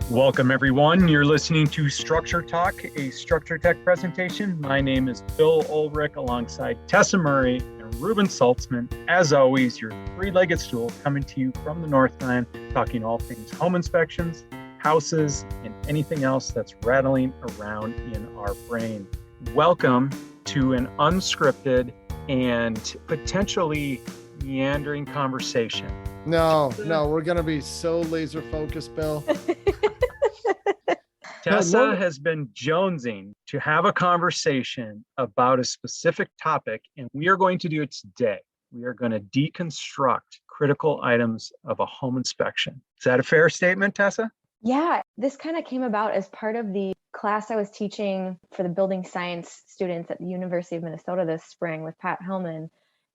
Welcome, everyone. You're listening to Structure Talk, a Structure Tech presentation. My name is Bill Ulrich alongside Tessa Murray and Reuben Saltzman. As always, your three-legged stool coming to you from the Northland, talking all things home inspections, houses, and anything else that's rattling around in our brain. Welcome to an unscripted and potentially meandering conversation. No, we're going to be so laser focused, Bill. Tessa has been jonesing to have a conversation about a specific topic, and we are going to do it today. We are going to deconstruct critical items of a home inspection. Is that a fair statement, Tessa? Yeah, this kind of came about as part of the class I was teaching for the building science students at the University of Minnesota this spring with Pat Hellman,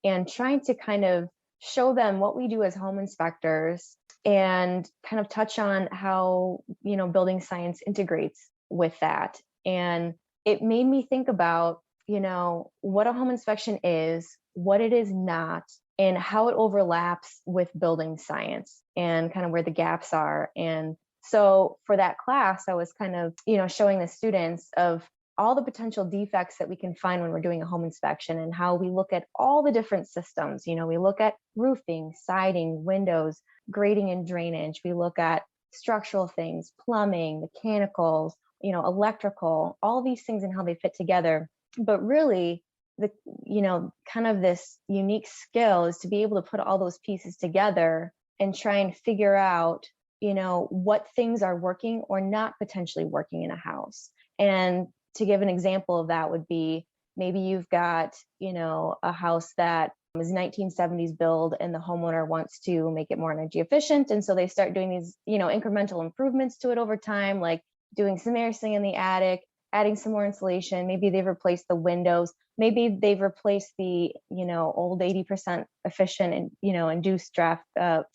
and trying to kind of show them what we do as home inspectors and kind of touch on how, building science integrates with that. And it made me think about, what a home inspection is, what it is not, and how it overlaps with building science and kind of where the gaps are. And so for that class, I was kind of, showing the students of all the potential defects that we can find when we're doing a home inspection and how we look at all the different systems. We look at roofing, siding, windows, grading and drainage. We look at structural things, plumbing, mechanicals, electrical, all these things and how they fit together. But really, kind of this unique skill is to be able to put all those pieces together and try and figure out, what things are working or not potentially working in a house. And to give an example of that would be maybe you've got, a house that is 1970s build and the homeowner wants to make it more energy efficient. And so they start doing these, incremental improvements to it over time, like doing some air sealing in the attic, adding some more insulation. Maybe they've replaced the windows. Maybe they've replaced the, old 80% efficient and, induced draft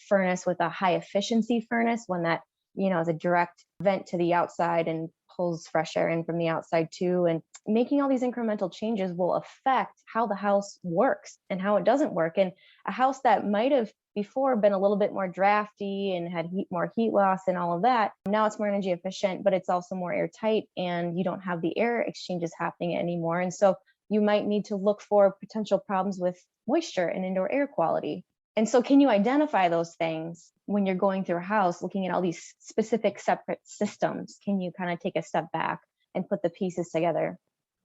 furnace with a high efficiency furnace, one that, is a direct vent to the outside and pulls fresh air in from the outside too. And making all these incremental changes will affect how the house works and how it doesn't work. And a house that might have before been a little bit more drafty and had more heat loss and all of that, now it's more energy efficient, but it's also more airtight and you don't have the air exchanges happening anymore. And so you might need to look for potential problems with moisture and indoor air quality. And so can you identify those things when you're going through a house, looking at all these specific separate systems? Can you kind of take a step back and put the pieces together?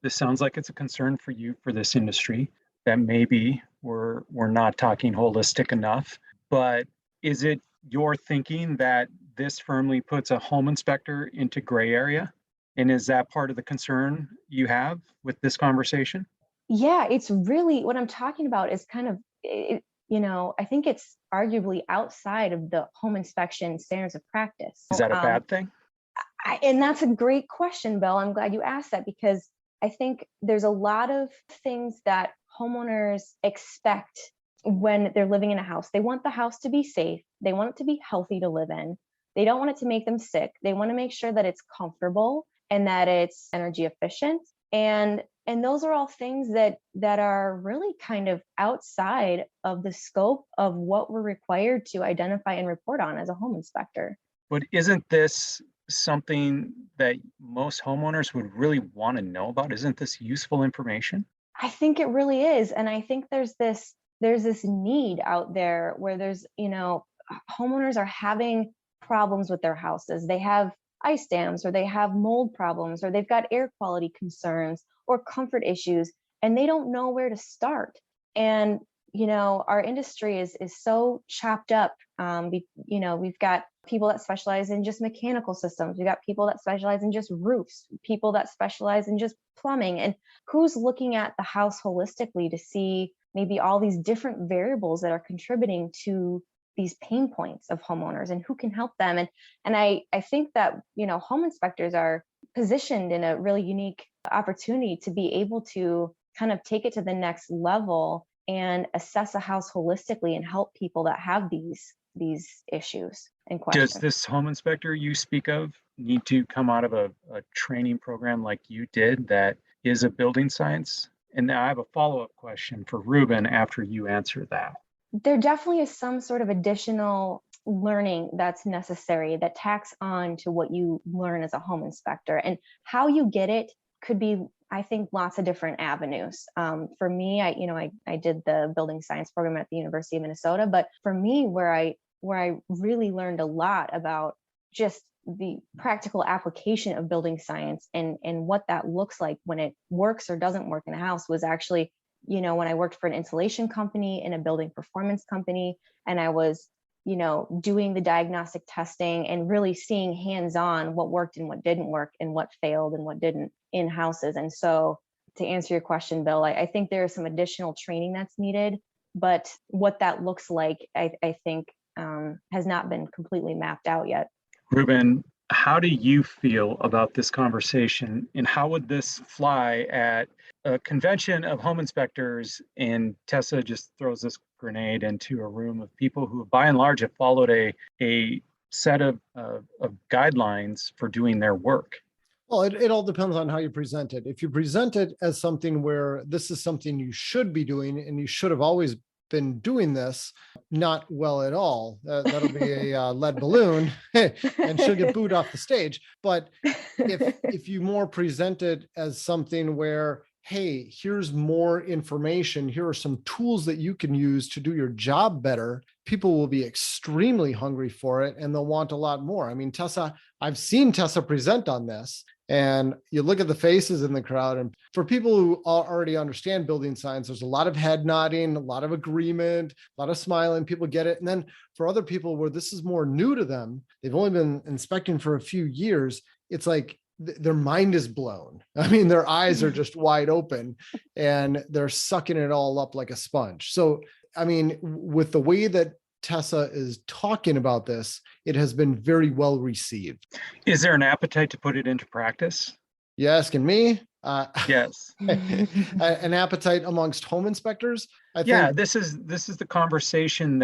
This sounds like it's a concern for you for this industry, that maybe we're not talking holistic enough. But is it your thinking that this firmly puts a home inspector into gray area? And is that part of the concern you have with this conversation? Yeah, it's really what I'm talking about is kind of, I think it's arguably outside of the home inspection standards of practice. Is that a bad thing? And that's a great question, Bill. I'm glad you asked that because I think there's a lot of things that homeowners expect when they're living in a house. They want the house to be safe. They want it to be healthy to live in. They don't want it to make them sick. They want to make sure that it's comfortable and that it's energy efficient. And those are all things that are really kind of outside of the scope of what we're required to identify and report on as a home inspector. But isn't this something that most homeowners would really want to know about? Isn't this useful information? I think it really is. And I think there's this need out there where there's, homeowners are having problems with their houses. They have ice dams or they have mold problems or they've got air quality concerns or comfort issues and they don't know where to start. And, our industry is so chopped up. We've got people that specialize in just mechanical systems. We've got people that specialize in just roofs, people that specialize in just plumbing. And who's looking at the house holistically to see maybe all these different variables that are contributing to these pain points of homeowners and who can help them. And I think that, home inspectors are positioned in a really unique opportunity to be able to kind of take it to the next level and assess a house holistically and help people that have these issues and questions. Does this home inspector you speak of need to come out of a training program like you did that is a building science? And now I have a follow-up question for Reuben after you answer that. There definitely is some sort of additional learning that's necessary that tacks on to what you learn as a home inspector. And how you get it could be, I think, lots of different avenues. For me, I did the building science program at the University of Minnesota, but for me, where I really learned a lot about just the practical application of building science and what that looks like when it works or doesn't work in a house was actually, when I worked for an insulation company and a building performance company, and I was, doing the diagnostic testing and really seeing hands-on what worked and what didn't work and what failed and what didn't in houses. And so to answer your question, Bill, I think there is some additional training that's needed, but what that looks like, I think has not been completely mapped out yet. Reuben, how do you feel about this conversation, and how would this fly at a convention of home inspectors? And Tessa just throws this grenade into a room of people who, by and large, have followed a set of guidelines for doing their work. Well, it all depends on how you present it. If you present it as something where this is something you should be doing and you should have always been doing this, not well at all, that'll be a lead balloon and she'll get booed off the stage. But if you more present it as something where, hey, here's more information, here are some tools that you can use to do your job better, people will be extremely hungry for it and they'll want a lot more. I mean, Tessa, I've seen Tessa present on this, and you look at the faces in the crowd, and for people who already understand building science, there's a lot of head nodding, a lot of agreement, a lot of smiling, people get it. And then for other people where this is more new to them, they've only been inspecting for a few years, it's like their mind is blown. I mean, their eyes are just wide open and they're sucking it all up like a sponge. So, I mean, with the way that Tessa is talking about this, it has been very well received. Is there an appetite to put it into practice? You asking me? Yes. An appetite amongst home inspectors? I think this is the conversation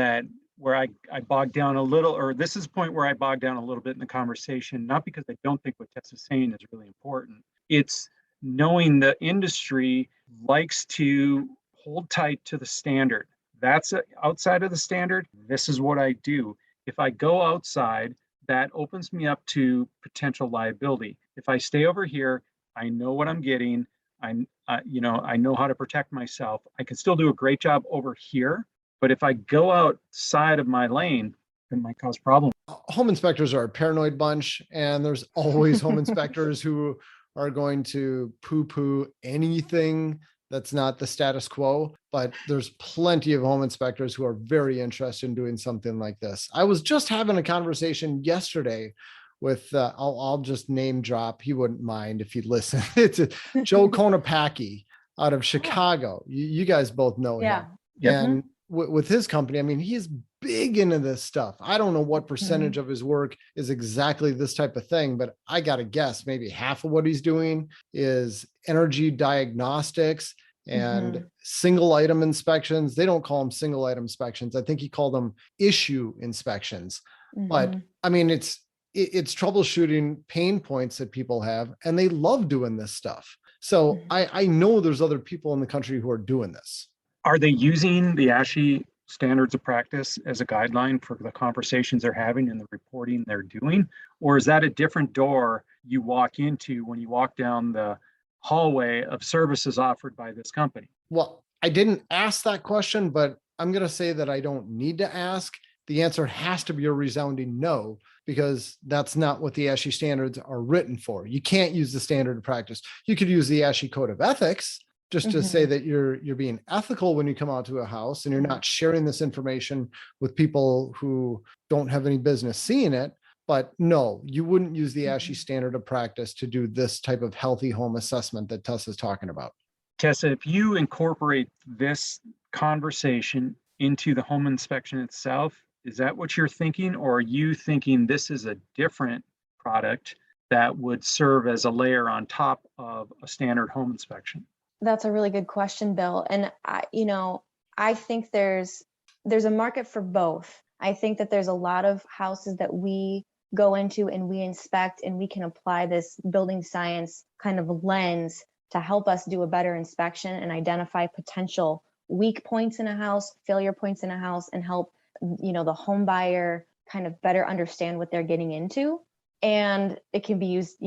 where I bogged down a little, or this is the point where I bogged down a little bit in the conversation, not because I don't think what Tessa's saying is really important. It's knowing the industry likes to hold tight to the standard. That's outside of the standard. This is what I do. If I go outside, that opens me up to potential liability. If I stay over here, I know what I'm getting. I know how to protect myself. I can still do a great job over here, but if I go outside of my lane, it might cause problems. home inspectors are a paranoid bunch, and there's always home inspectors who are going to poo-poo anything that's not the status quo, but there's plenty of home inspectors who are very interested in doing something like this. I was just having a conversation yesterday with, I'll just name drop. He wouldn't mind if he'd listen. It's Joe Konopacki out of Chicago. You guys both know him. Yeah. And with his company, I mean, he's big into this stuff. I don't know what percentage of his work is exactly this type of thing, but I got to guess maybe half of what he's doing is energy diagnostics and single item inspections. They don't call them single item inspections. I think he called them issue inspections. But I mean, it's troubleshooting pain points that people have, and they love doing this stuff. So I know there's other people in the country who are doing this. Are they using the ASHI standards of practice as a guideline for the conversations they're having and the reporting they're doing? Or is that a different door you walk into when you walk down the hallway of services offered by this company? Well, I didn't ask that question, but I'm going to say that I don't need to ask. The answer has to be a resounding no, because that's not what the ASHI standards are written for. You can't use the standard of practice. You could use the ASHI code of ethics just to say that you're being ethical when you come out to a house and you're not sharing this information with people who don't have any business seeing it. But no, you wouldn't use the ASHI standard of practice to do this type of healthy home assessment that Tessa's talking about. Tessa, if you incorporate this conversation into the home inspection itself, is that what you're thinking? Or are you thinking this is a different product that would serve as a layer on top of a standard home inspection? That's a really good question, Bill. And I think there's a market for both. I think that there's a lot of houses that we go into and we inspect, and we can apply this building science kind of lens to help us do a better inspection and identify potential weak points in a house, failure points in a house, and help, the home buyer kind of better understand what they're getting into. And it can be used,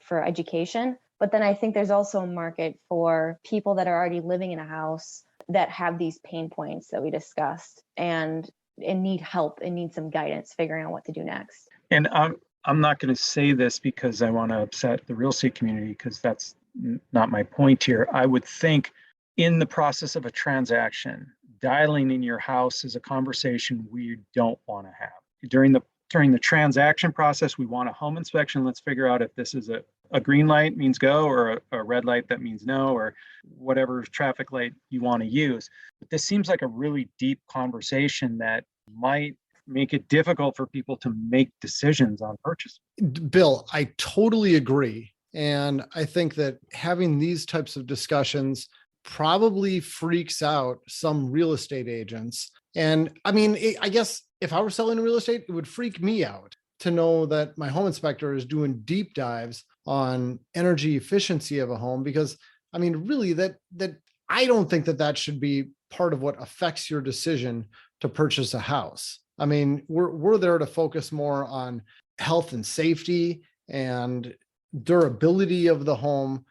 for education. But then I think there's also a market for people that are already living in a house that have these pain points that we discussed and need help and need some guidance figuring out what to do next. And I'm not going to say this because I want to upset the real estate community, because that's not my point here. I would think in the process of a transaction, dialing in your house is a conversation we don't want to have. During the transaction process, we want a home inspection. Let's figure out if this is a green light means go, or a red light that means no, or whatever traffic light you want to use. But this seems like a really deep conversation that might make it difficult for people to make decisions on purchase. Bill, I totally agree. And I think that having these types of discussions probably freaks out some real estate agents. And I mean, I guess if I were selling real estate, it would freak me out to know that my home inspector is doing deep dives on energy efficiency of a home, because I mean, really that I don't think that should be part of what affects your decision to purchase a house. I mean, we're there to focus more on health and safety and durability of the home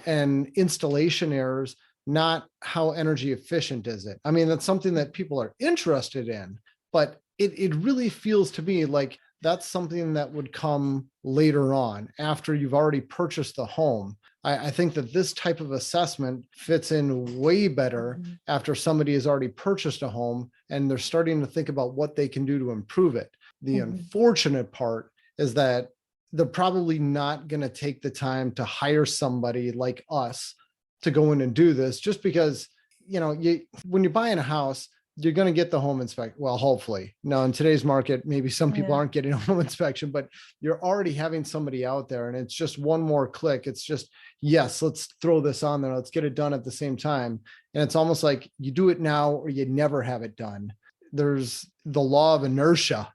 and installation errors, not how energy efficient is it. I mean, that's something that people are interested in, but it really feels to me like that's something that would come later on after you've already purchased the home. I think that this type of assessment fits in way better after somebody has already purchased a home and they're starting to think about what they can do to improve it. The unfortunate part is that they're probably not going to take the time to hire somebody like us to go in and do this, just because, when you're buying a house, you're going to get the home inspection. Well, hopefully. Now, in today's market, maybe some people aren't getting a home inspection, but you're already having somebody out there and it's just one more click. It's just, yes, let's throw this on there. Let's get it done at the same time. And it's almost like you do it now or you never have it done. There's the law of inertia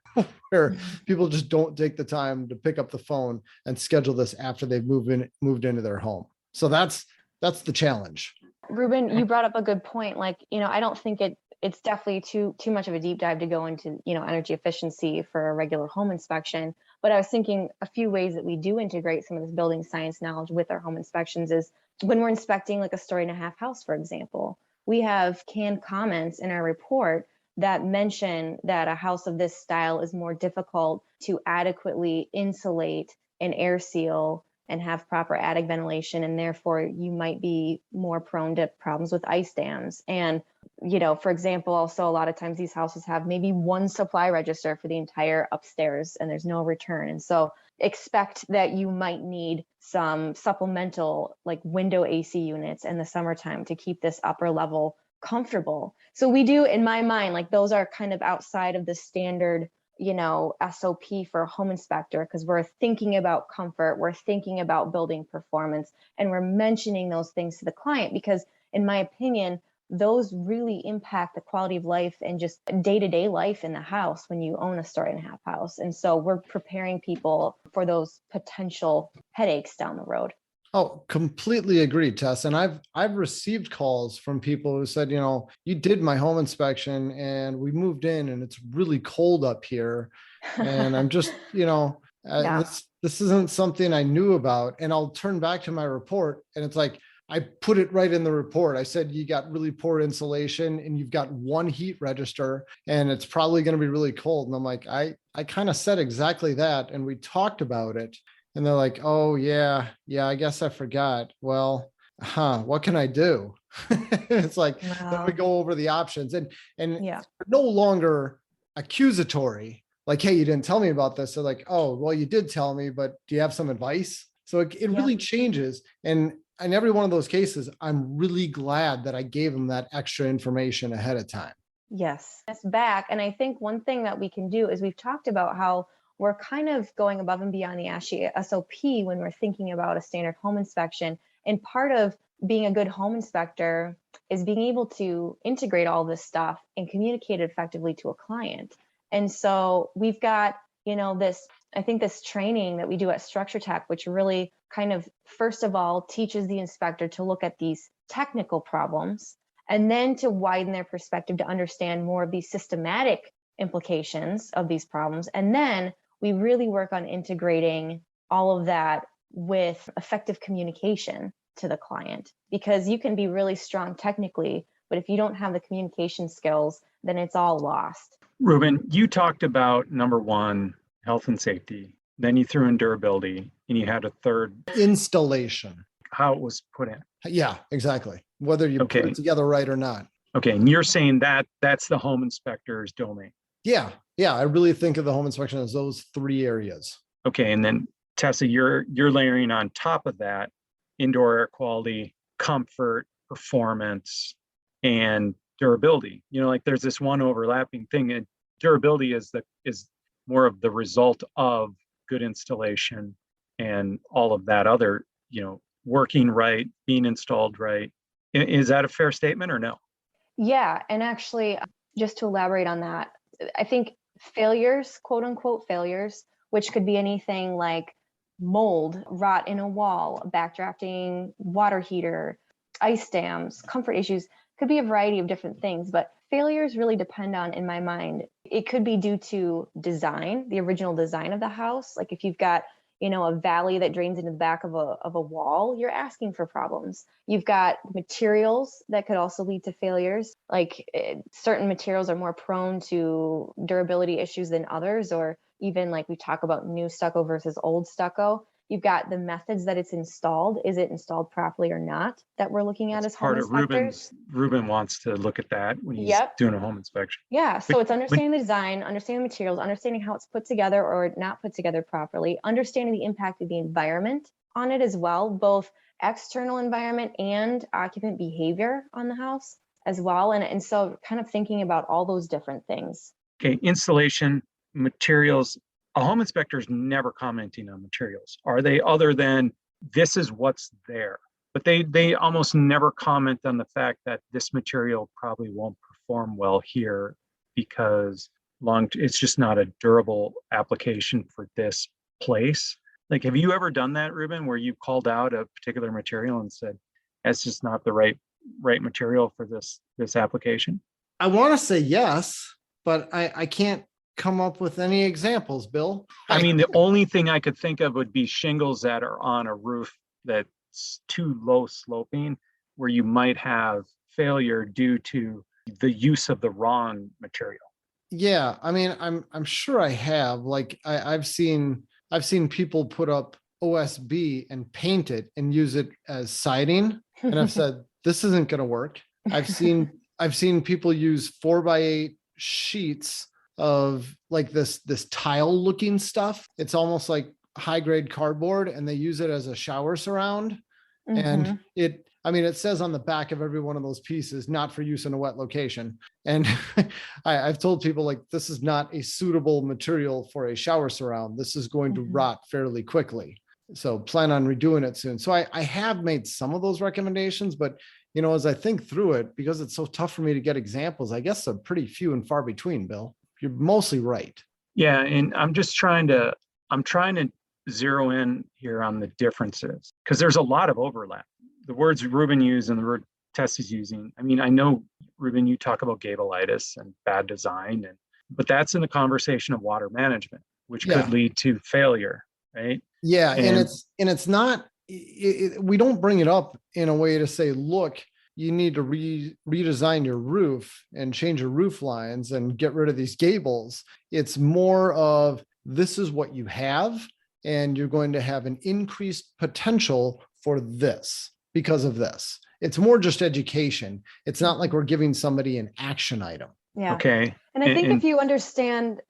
where people just don't take the time to pick up the phone and schedule this after they've moved into their home. So that's the challenge. Reuben, you brought up a good point. Like, I don't think it's definitely too much of a deep dive to go into, energy efficiency for a regular home inspection. But I was thinking a few ways that we do integrate some of this building science knowledge with our home inspections is when we're inspecting like a 1.5-story house, for example, we have canned comments in our report that mention that a house of this style is more difficult to adequately insulate and air seal and have proper attic ventilation. And therefore you might be more prone to problems with ice dams. And, for example, also a lot of times these houses have maybe one supply register for the entire upstairs and there's no return. And so expect that you might need some supplemental like window AC units in the summertime to keep this upper level comfortable. So we do, in my mind, like those are kind of outside of the standard SOP for a home inspector, because we're thinking about comfort, we're thinking about building performance, and we're mentioning those things to the client because, in my opinion, those really impact the quality of life and just day-to-day life in the house when you own a 1.5-story house. And so we're preparing people for those potential headaches down the road. Oh, completely agreed, Tess. And I've received calls from people who said, you did my home inspection and we moved in and it's really cold up here. And I'm just, this isn't something I knew about. And I'll turn back to my report and it's like, I put it right in the report. I said, you got really poor insulation and you've got one heat register and it's probably going to be really cold. And I'm like, I kind of said exactly that. And we talked about it. And they're like, oh, yeah, I guess I forgot. Well, what can I do? It's like, then we go over the options and no longer accusatory. Like, hey, you didn't tell me about this. They're like, oh, well, you did tell me, but do you have some advice? So it really changes. And in every one of those cases, I'm really glad that I gave them that extra information ahead of time. Yes, that's back. And I think one thing that we can do is we've talked about how we're kind of going above and beyond the ASHI SOP when we're thinking about a standard home inspection. And part of being a good home inspector is being able to integrate all this stuff and communicate it effectively to a client. And so we've got, this training that we do at Structure Tech, which really kind of, first of all, teaches the inspector to look at these technical problems and then to widen their perspective to understand more of these systematic implications of these problems. And then we really work on integrating all of that with effective communication to the client, because you can be really strong technically, but if you don't have the communication skills, then it's all lost. Reuben, you talked about number one, health and safety. Then you threw in durability, and you had a third, Installation. how it was put in. Yeah, exactly. Whether you put Okay. it together right or not. Okay, and you're saying that that's the home inspector's domain. Yeah. I really think of the home inspection as those three areas. Okay, and then Tessa, you're layering on top of that indoor air quality, comfort, performance, and durability. Like there's this one overlapping thing, and durability is more of the result of good installation and all of that other, working right, being installed right. Is that a fair statement or no? Yeah, and actually, just to elaborate on that, I think failures, quote unquote failures, which could be anything like mold, rot in a wall, backdrafting water heater, ice dams, comfort issues, could be a variety of different things. But failures really depend on, in my mind, it could be due to design, the original design of the house. Like if you've got, a valley that drains into the back of a wall, you're asking for problems. You've got materials that could also lead to failures. Like certain materials are more prone to durability issues than others, or even like we talk about new stucco versus old stucco. You've got the methods that it's installed. Is it installed properly or not that we're looking at as home inspectors? Reuben wants to look at that when he's doing a home inspection. Yeah, so it's understanding the design, understanding the materials, understanding how it's put together or not put together properly, understanding the impact of the environment on it as well, both external environment and occupant behavior on the house as well. And so kind of thinking about all those different things. Okay, installation, materials. A home inspector is never commenting on materials, are they? Other than this is what's there, but they almost never comment on the fact that this material probably won't perform well here because it's just not a durable application for this place. Like, have you ever done that, Reuben, where you called out a particular material and said that's just not the right material for this application? I want to say yes, but I can't come up with any examples, Bill. I mean, the only thing I could think of would be shingles that are on a roof that's too low sloping, where you might have failure due to the use of the wrong material. Yeah, I mean, I'm sure I have. Like I've seen people put up OSB and paint it and use it as siding, and I've said this isn't going to work. I've seen people use 4x8 sheets of like this tile looking stuff. It's almost like high grade cardboard, and they use it as a shower surround. Mm-hmm. And it says on the back of every one of those pieces, not for use in a wet location. And I've told people, like, this is not a suitable material for a shower surround. This is going to rot fairly quickly. So plan on redoing it soon. So I have made some of those recommendations, but as I think through it, because it's so tough for me to get examples, I guess they're pretty few and far between, Bill. You're mostly right. Yeah, and I'm trying to zero in here on the differences, because there's a lot of overlap. The words Reuben used and the word Tessa's using. I mean, I know, Reuben, you talk about gableitis and bad design, but that's in the conversation of water management, which could lead to failure, right? Yeah, and it's not. We don't bring it up in a way to say, look, you need to redesign your roof and change your roof lines and get rid of these gables. It's more of, this is what you have, and you're going to have an increased potential for this because of this. It's more just education. It's not like we're giving somebody an action item. Yeah. Okay. And I think if you understand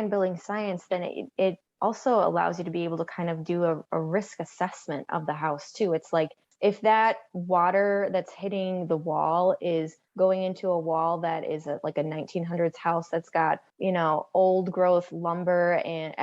building science, then it also allows you to be able to kind of do a risk assessment of the house too. It's like, if that water that's hitting the wall is going into a wall that is like a 1900s house that's got, old growth lumber and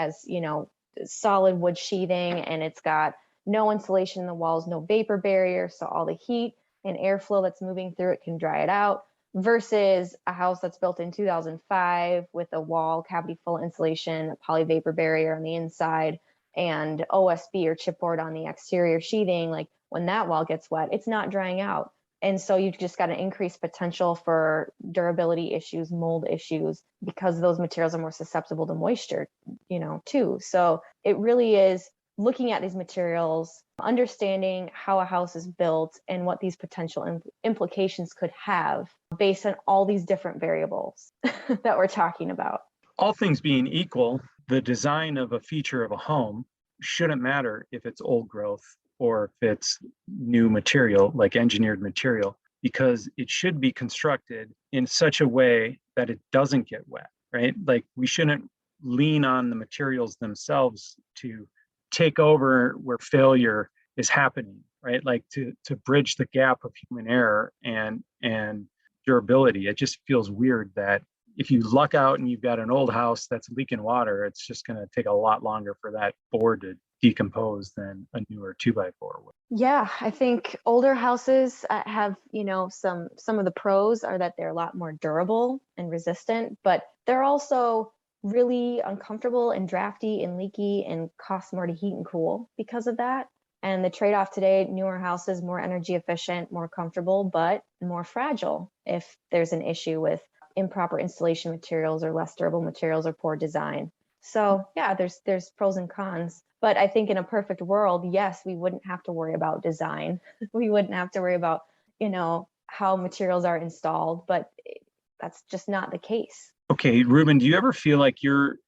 solid wood sheathing, and it's got no insulation in the walls, no vapor barrier. So all the heat and airflow that's moving through it can dry it out, versus a house that's built in 2005 with a wall cavity full insulation, a poly vapor barrier on the inside, and OSB or chipboard on the exterior sheathing. Like, when that wall gets wet, it's not drying out. And so you've just got an increased potential for durability issues, mold issues, because those materials are more susceptible to moisture, too. So it really is looking at these materials, understanding how a house is built and what these potential implications could have based on all these different variables that we're talking about. All things being equal, the design of a feature of a home shouldn't matter if it's old growth or if it's new material, like engineered material, because it should be constructed in such a way that it doesn't get wet, right? Like we shouldn't lean on the materials themselves to take over where failure is happening, right? Like to bridge the gap of human error and durability. It just feels weird that if you luck out and you've got an old house that's leaking water, it's just going to take a lot longer for that board to decompose than a newer 2x4 would. Yeah, I think older houses have, some of the pros are that they're a lot more durable and resistant, but they're also really uncomfortable and drafty and leaky and cost more to heat and cool because of that. And the trade-off today, newer houses, more energy efficient, more comfortable, but more fragile if there's an issue with improper installation materials or less durable materials or poor design. So yeah, there's pros and cons. But I think in a perfect world, yes, we wouldn't have to worry about design. We wouldn't have to worry about, how materials are installed, but that's just not the case. Okay, Reuben, do you ever feel like you're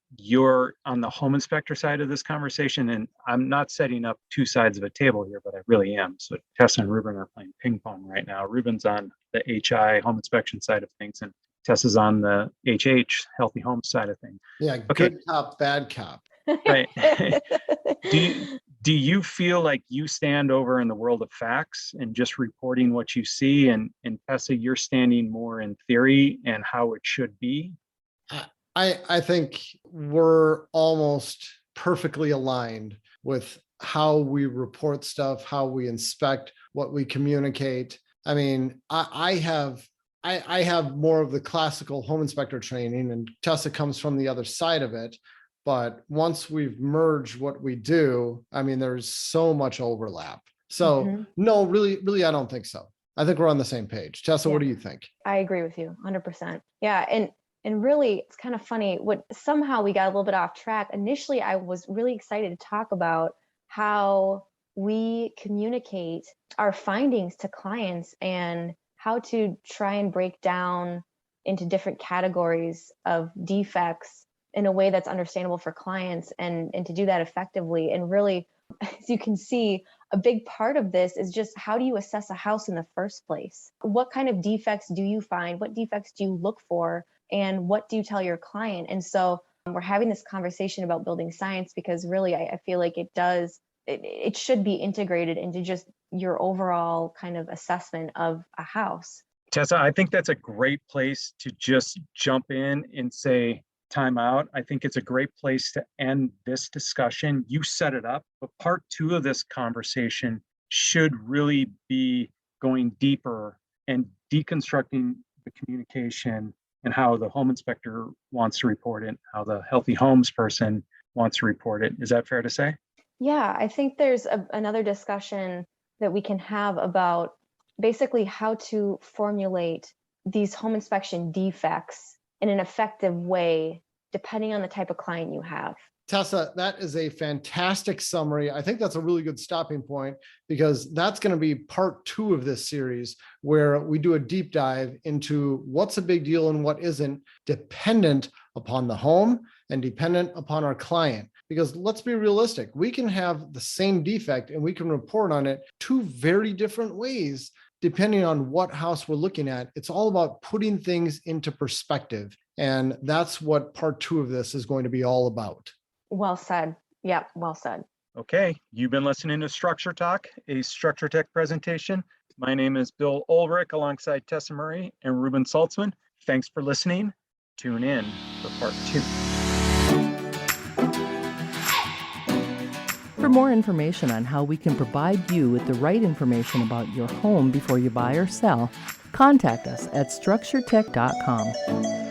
on the home inspector side of this conversation? And I'm not setting up two sides of a table here, but I really am. So Tessa and Reuben are playing ping pong right now. Reuben's on the HI home inspection side of things, and Tessa's on the HH healthy home side of things. Yeah, okay. Good cop, bad cop. Right. Do you feel like you stand over in the world of facts and just reporting what you see, and Tessa, you're standing more in theory and how it should be? I think we're almost perfectly aligned with how we report stuff, how we inspect, what we communicate. I mean, I have more of the classical home inspector training, and Tessa comes from the other side of it. But once we've merged what we do, I mean, there's so much overlap. So no, really, I don't think so. I think we're on the same page. Tessa, What do you think? I agree with you 100%. Yeah. And really, it's kind of funny. Somehow we got a little bit off track. Initially, I was really excited to talk about how we communicate our findings to clients and how to try and break down into different categories of defects in a way that's understandable for clients and to do that effectively. And really, as you can see, a big part of this is just how do you assess a house in the first place? What kind of defects do you find? What defects do you look for? And what do you tell your client? And so we're having this conversation about building science because really I feel like it should be integrated into just your overall kind of assessment of a house. Tessa, I think that's a great place to just jump in and say, time out. I think it's a great place to end this discussion. You set it up, but part 2 of this conversation should really be going deeper and deconstructing the communication and how the home inspector wants to report it, how the healthy homes person wants to report it. Is that fair to say? Yeah, I think there's another discussion that we can have about basically how to formulate these home inspection defects in an effective way, depending on the type of client you have. Tessa, that is a fantastic summary. I think that's a really good stopping point because that's going to be part 2 of this series where we do a deep dive into what's a big deal and what isn't, dependent upon the home and dependent upon our client. Because let's be realistic, we can have the same defect and we can report on it 2 very different ways depending on what house we're looking at. It's all about putting things into perspective. And that's what part 2 of this is going to be all about. Well said. Yep, well said. Okay, you've been listening to Structure Talk, a Structure Tech presentation. My name is Bill Ulrich alongside Tessa Murray and Reuben Saltzman. Thanks for listening. Tune in for part 2. For more information on how we can provide you with the right information about your home before you buy or sell, contact us at structuretech.com.